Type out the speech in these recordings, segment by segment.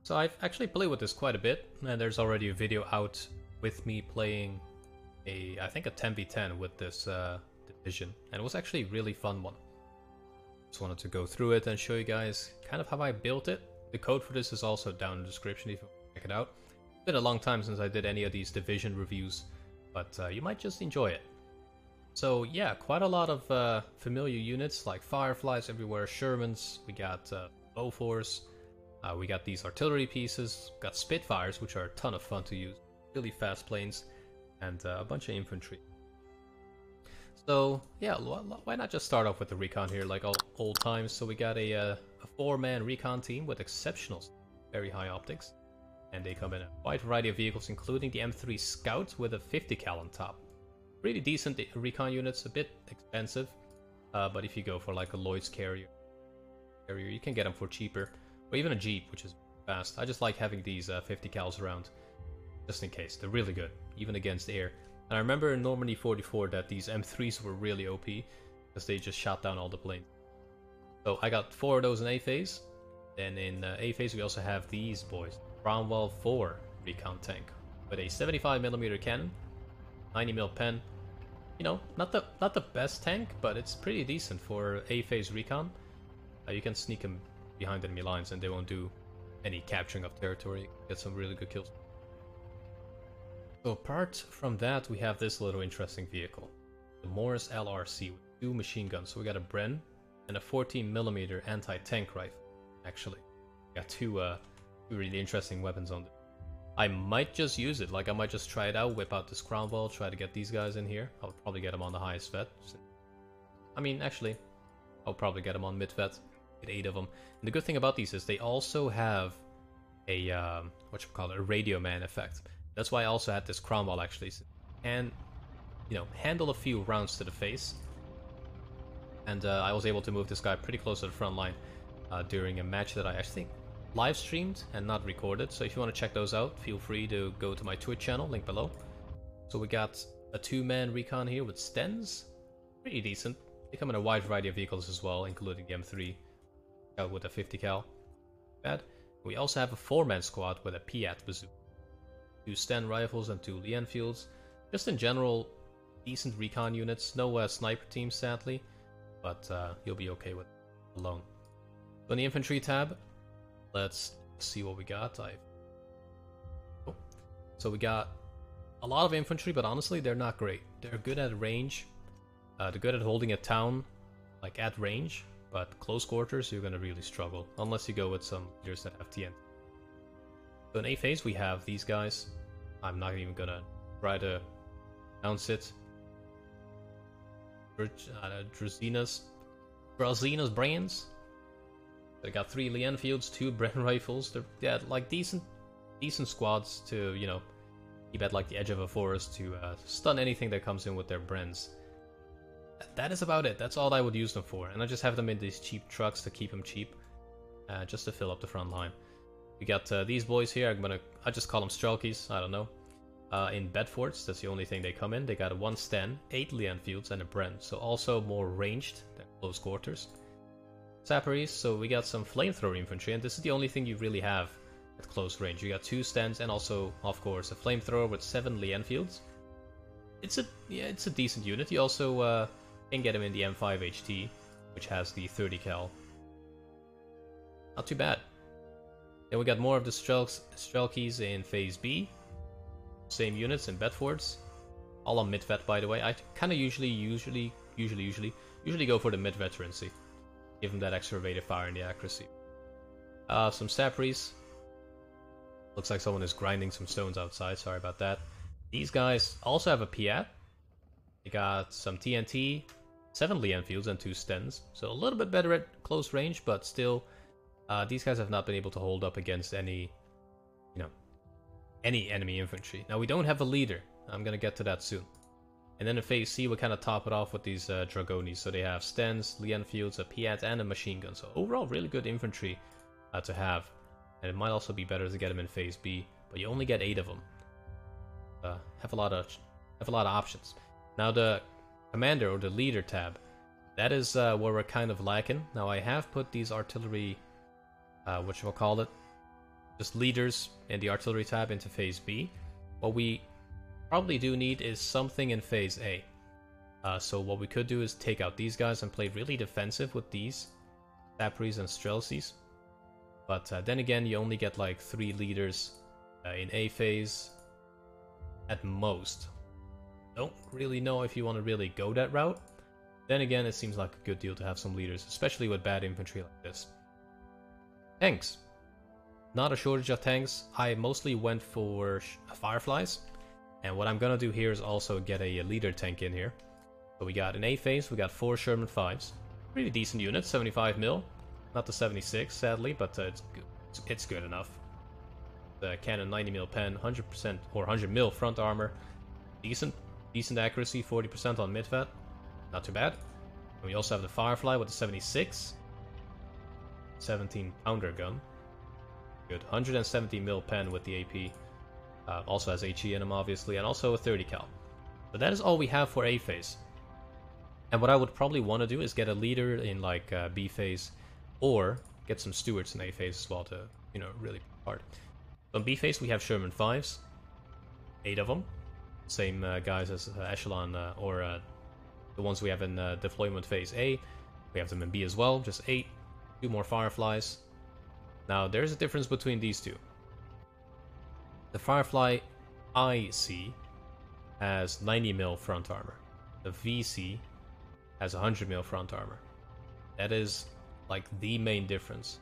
So I've actually played with this quite a bit, and there's already a video out with me playing I think a 10v10 with this division, and it was actually a really fun one. Just wanted to go through it and show you guys kind of how I built it. The code for this is also down in the description if you want to check it out. It's been a long time since I did any of these division reviews, but you might just enjoy it. So yeah, quite a lot of familiar units like Fireflies everywhere, Shermans, we got Bofors, we got these artillery pieces, got Spitfires, which are a ton of fun to use, really fast planes, and a bunch of infantry. So yeah, why not just start off with the recon here like old times. So we got a 4-man recon team with exceptional, very high optics, and they come in a wide variety of vehicles including the M3 Scout with a 50 cal on top. Really decent recon units, a bit expensive, but if you go for like a Lloyd's carrier, you can get them for cheaper, or even a Jeep, which is fast. I just like having these 50 cals around, just in case. They're really good, even against air. And I remember in Normandy 44 that these M3s were really OP, because they just shot down all the planes. So I got 4 of those in A phase. Then in A phase we also have these boys, Grnvld 4 recon tank, with a 75mm cannon, 90mm pen. You know, not the best tank, but it's pretty decent for A phase recon. You can sneak them behind enemy lines and they won't do any capturing of territory. Get some really good kills. So apart from that, we have this little interesting vehicle, the Morris LRC with 2 machine guns. So we got a Bren and a 14mm anti-tank rifle. Actually, we got two really interesting weapons on this. I might just use it, like I might just try it out, whip out this Grnvld, try to get these guys in here. I'll probably get them on the highest vet. I mean, actually, I'll probably get them on mid vet, get 8 of them. And the good thing about these is they also have a, a radio man effect. That's why I also had this Grnvld actually, and you know, handle a few rounds to the face. And I was able to move this guy pretty close to the front line during a match that I actually live streamed and not recorded. So if you want to check those out, feel free to go to my Twitch channel, link below. So we got a 2-man recon here with Stens, pretty decent. They come in a wide variety of vehicles as well, including the M3 with a 50 cal. Bad. We also have a 4-man squad with a Piat bazooka, 2 Sten rifles and 2 Lee-Enfields. Just in general, decent recon units. No sniper teams sadly, but you'll be okay with it alone. So in the infantry tab, let's see what we got. So we got a lot of infantry, but honestly, they're not great. They're good at range. They're good at holding a town, like at range, but close quarters, you're gonna really struggle, unless you go with some leaders that have TNT. So in A phase, we have these guys. I'm not even gonna try to pronounce it. Drozina's brains. They got 3 Lee-Enfields, 2 Bren rifles. They're like decent squads to, you know, keep at like the edge of a forest to stun anything that comes in with their Brens. That is about it. That's all I would use them for, and I just have them in these cheap trucks to keep them cheap, just to fill up the front line. We got these boys here. I just call them Strelkies. I don't know. In Bedfords, that's the only thing they come in. They got a 1 Sten, 8 Lee-Enfields, and a Bren, so also more ranged than close quarters. Sapperies, so we got some flamethrower infantry, and this is the only thing you really have at close range. You got 2 Stens and also, of course, a flamethrower with 7 Lee-Enfields. It's a decent unit. You also can get him in the M5 HT, which has the 30 cal. Not too bad. Then we got more of the Strelkies in Phase B. Same units in Bedfords. All on mid-vet, by the way. I kind of usually go for the mid-veterancy. Give them that extra rate of fire and the accuracy. Some Sapperies. Looks like someone is grinding some stones outside. Sorry about that. These guys also have a Piat. They got some TNT, 7 Lee-Enfields, and 2 Stens. So a little bit better at close range, but still, these guys have not been able to hold up against any enemy infantry. Now we don't have a leader. I'm gonna get to that soon. And then in Phase C, we kind of top it off with these Dragonis. So they have Stens, Lee-Enfields, a Piat, and a machine gun. So overall, really good infantry to have. And it might also be better to get them in Phase B, but you only get 8 of them. Have a lot of options. Now the commander or the leader tab, that is where we're kind of lacking. Now I have put these artillery, just leaders in the artillery tab into phase B. What we probably do need is something in phase A. So what we could do is take out these guys and play really defensive with these Sapries and Strelsies. But then again, you only get like 3 leaders in A phase at most. Don't really know if you want to really go that route. Then again, it seems like a good deal to have some leaders, especially with bad infantry like this. Tanks. Not a shortage of tanks. I mostly went for Fireflies. And what I'm gonna do here is also get a leader tank in here. So we got in A phase, we got 4 Sherman 5s. Pretty decent unit, 75 mil. Not the 76, sadly, but it's good enough. The cannon 90 mil pen, 100% or 100 mil front armor. Decent accuracy, 40% on mid-vet. Not too bad. And we also have the Firefly with the 76. 17 pounder gun. Good. 170 mil pen with the AP. Also has HE in him, obviously, and also a 30 cal. But that is all we have for A phase. And what I would probably want to do is get a leader in like B phase, or get some stewards in A phase as well to, you know, really hard. So in B phase we have Sherman 5s, 8 of them, same guys as Echelon or the ones we have in deployment phase A. We have them in B as well, just 8, 2 more Fireflies. Now there's a difference between these two. The Firefly IC has 90 mil front armor. The VC has 100 mil front armor. That is like the main difference.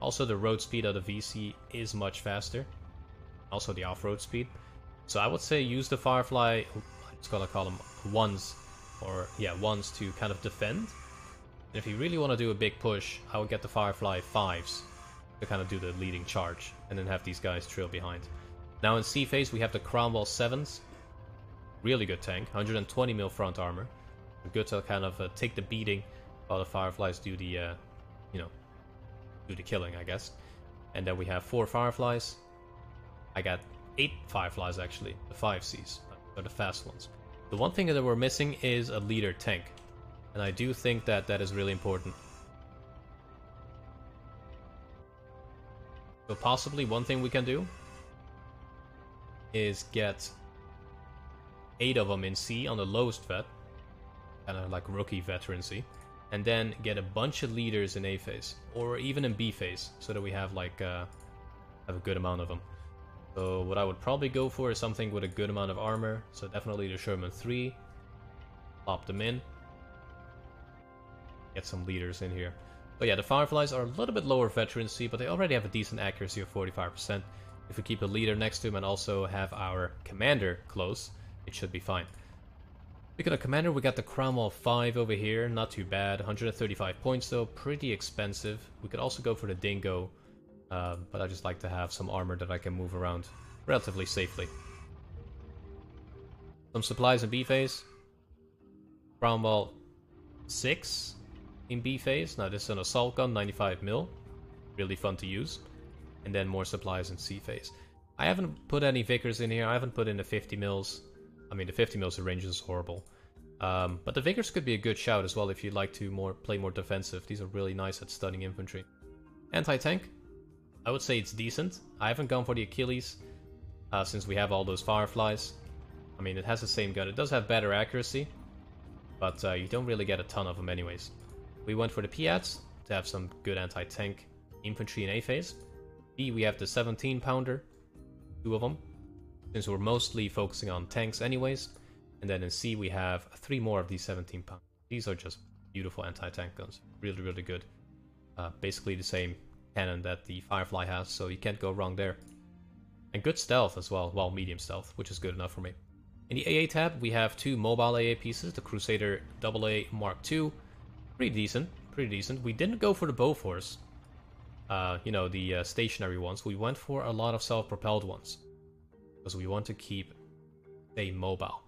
Also the road speed of the VC is much faster. Also the off-road speed. So I would say use the Firefly, I'm just gonna call them ones, or yeah, ones to kind of defend. And if you really want to do a big push, I would get the Firefly 5s to kind of do the leading charge, and then have these guys trail behind. Now in C phase we have the Grnvld 7s. Really good tank, 120 mil front armor. Good to kind of take the beating while the Fireflies do the, you know, do the killing, I guess. And then we have 4 Fireflies. I got 8 Fireflies actually, the 5Cs, are the fast ones. The one thing that we're missing is a leader tank, and I do think that that is really important. So possibly one thing we can do is get 8 of them in C on the lowest vet, kind of like rookie veterancy, and then get a bunch of leaders in A phase, or even in B phase, so that we have like have a good amount of them. So what I would probably go for is something with a good amount of armor, so definitely the Sherman 3, plop them in, get some leaders in here. But yeah, the Fireflies are a little bit lower veterancy, but they already have a decent accuracy of 45%. If we keep a leader next to him and also have our commander close, it should be fine. Speaking of commander, we got the Grnvld 5 over here, not too bad. 135 points though, pretty expensive. We could also go for the Dingo, but I just like to have some armor that I can move around relatively safely. Some supplies in B phase. Grnvld 6 in B phase. Now this is an assault gun, 95 mil. Really fun to use. And then more supplies in C phase. I haven't put any Vickers in here. I haven't put in the 50 mils. I mean, the 50 mils of range is horrible. But the Vickers could be a good shout as well if you'd like to play more defensive. These are really nice at stunning infantry. Anti-tank. I would say it's decent. I haven't gone for the Achilles since we have all those Fireflies. I mean, it has the same gun. It does have better accuracy, but you don't really get a ton of them anyways. We went for the Piats to have some good anti-tank infantry in A phase. B, we have the 17 pounder, 2 of them, since we're mostly focusing on tanks anyways. And then in C we have 3 more of these 17 pound. These are just beautiful anti-tank guns. Really, really good. Basically the same cannon that the Firefly has, so you can't go wrong there. And good stealth as well, well, medium stealth, which is good enough for me. In the AA tab we have 2 mobile AA pieces, the Crusader AA Mark II. Pretty decent, pretty decent. We didn't go for the Bofors, you know, the stationary ones. We went for a lot of self-propelled ones, because we want to keep a mobile.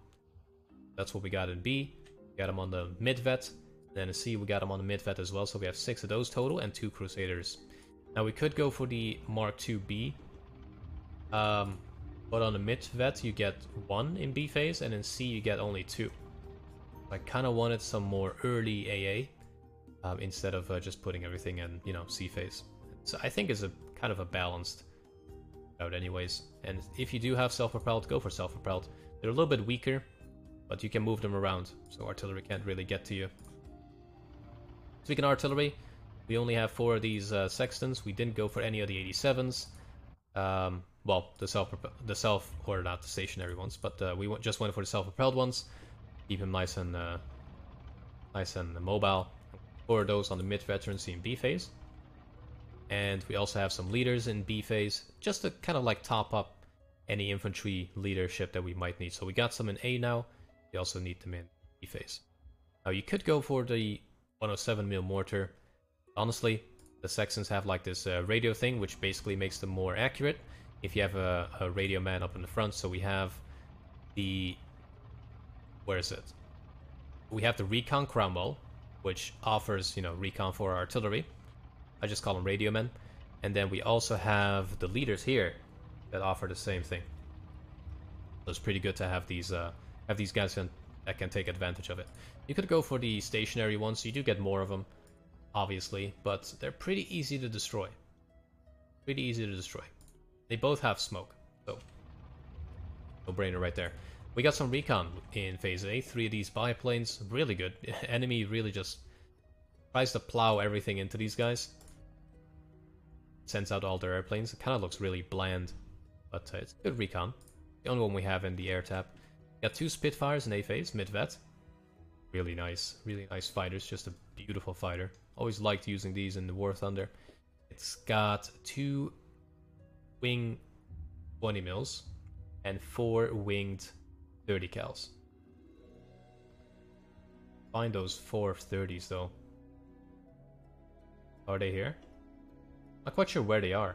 That's what we got in B. We got them on the mid-vet. Then in C we got them on the mid-vet as well, so we have 6 of those total and 2 Crusaders. Now we could go for the Mark II-B, but on the mid-vet you get 1 in B phase, and in C you get only 2. I kind of wanted some more early AA, instead of just putting everything in, you know, C phase. So I think it's a kind of a balanced out anyways. And if you do have self-propelled, go for self-propelled. They're a little bit weaker, but you can move them around, so artillery can't really get to you. Speaking of artillery, we only have 4 of these sextons. We didn't go for any of the 87s. Well, or not the stationary ones, but we just went for the self-propelled ones. Keep them nice and mobile. 4 of those on the mid-veterancy in B phase. And we also have some leaders in B phase, just to kind of like top up any infantry leadership that we might need. So we got some in A now. We also need them in B phase. Now you could go for the 107mm mortar. Honestly, the Saxons have like this radio thing, which basically makes them more accurate if you have a radio man up in the front. So we have the... where is it? We have the Recon Cromwell, which offers, you know, recon for our artillery. I just call them radio men. And then we also have the leaders here that offer the same thing. So it's pretty good to have these guys that can take advantage of it. You could go for the stationary ones. You do get more of them, obviously, but they're pretty easy to destroy. Pretty easy to destroy. They both have smoke, so no brainer right there. We got some recon in phase A. 3 of these biplanes, really good. Enemy really just tries to plow everything into these guys. Sends out all their airplanes. It kind of looks really bland, but it's good recon. The only one we have in the air tap. Got 2 Spitfires in A phase, mid-vet. Really nice fighters. Just a beautiful fighter. Always liked using these in the War Thunder. It's got 2 wing 20 mils and 4 winged 30 cals. Find those 4 30s though. Are they here? Not quite sure where they are.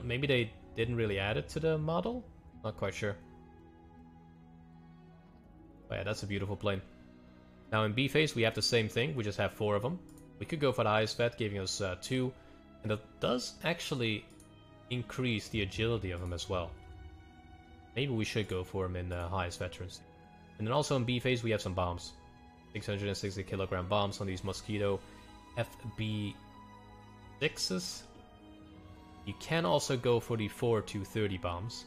Maybe they didn't really add it to the model? Not quite sure. But yeah, that's a beautiful plane. Now in B phase we have the same thing, we just have 4 of them. We could go for the highest vet, giving us 2. And that does actually increase the agility of them as well. Maybe we should go for them in highest veterans. And then also in B phase we have some bombs. 660 kilogram bombs on these Mosquito FB6s. You can also go for the 4 230 bombs,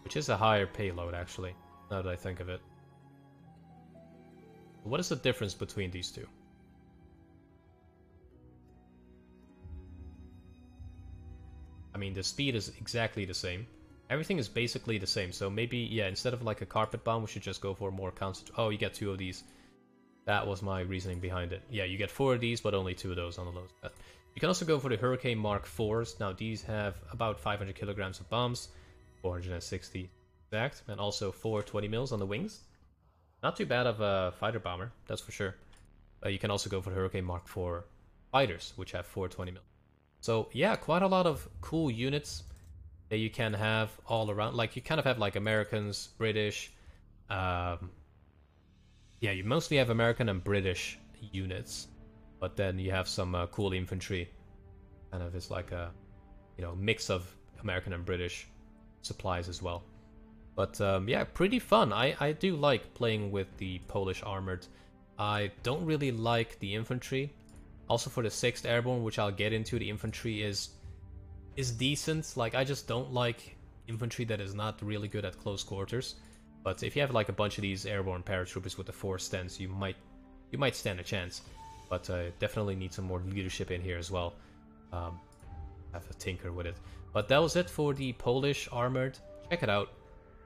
which is a higher payload actually, now that I think of it. What is the difference between these two? I mean, the speed is exactly the same. Everything is basically the same, so maybe, yeah, instead of like a carpet bomb, we should just go for more concentrated. Oh, you get 2 of these. That was my reasoning behind it. Yeah, you get 4 of these, but only 2 of those on the low stat. You can also go for the Hurricane Mark IVs. Now, these have about 500 kilograms of bombs, 460 exact, and also 4 20 mils on the wings. Not too bad of a fighter bomber, that's for sure. You can also go for the Hurricane Mark IV fighters, which have 4 20 mil. So, yeah, quite a lot of cool units that you can have all around. Like, you kind of have, like, Americans, British. Yeah, you mostly have American and British units. But then you have some cool infantry. Kind of is like a, you know, mix of American and British supplies as well. But, yeah, pretty fun. I do like playing with the Polish armored. I don't really like the infantry. Also for the 6th Airborne, which I'll get into, the infantry is decent. Like, I just don't like infantry that is not really good at close quarters. But if you have like a bunch of these airborne paratroopers with the 4 stents, you might stand a chance. But definitely need some more leadership in here as well. Have to tinker with it. But that was it for the Polish armored. Check it out.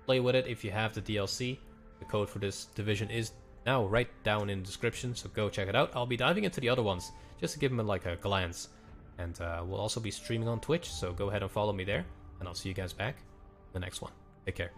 Play with it if you have the DLC. The code for this division is now right down in the description, so go check it out. I'll be diving into the other ones just to give them like a glance. And we'll also be streaming on Twitch, so go ahead and follow me there. And I'll see you guys back in the next one. Take care.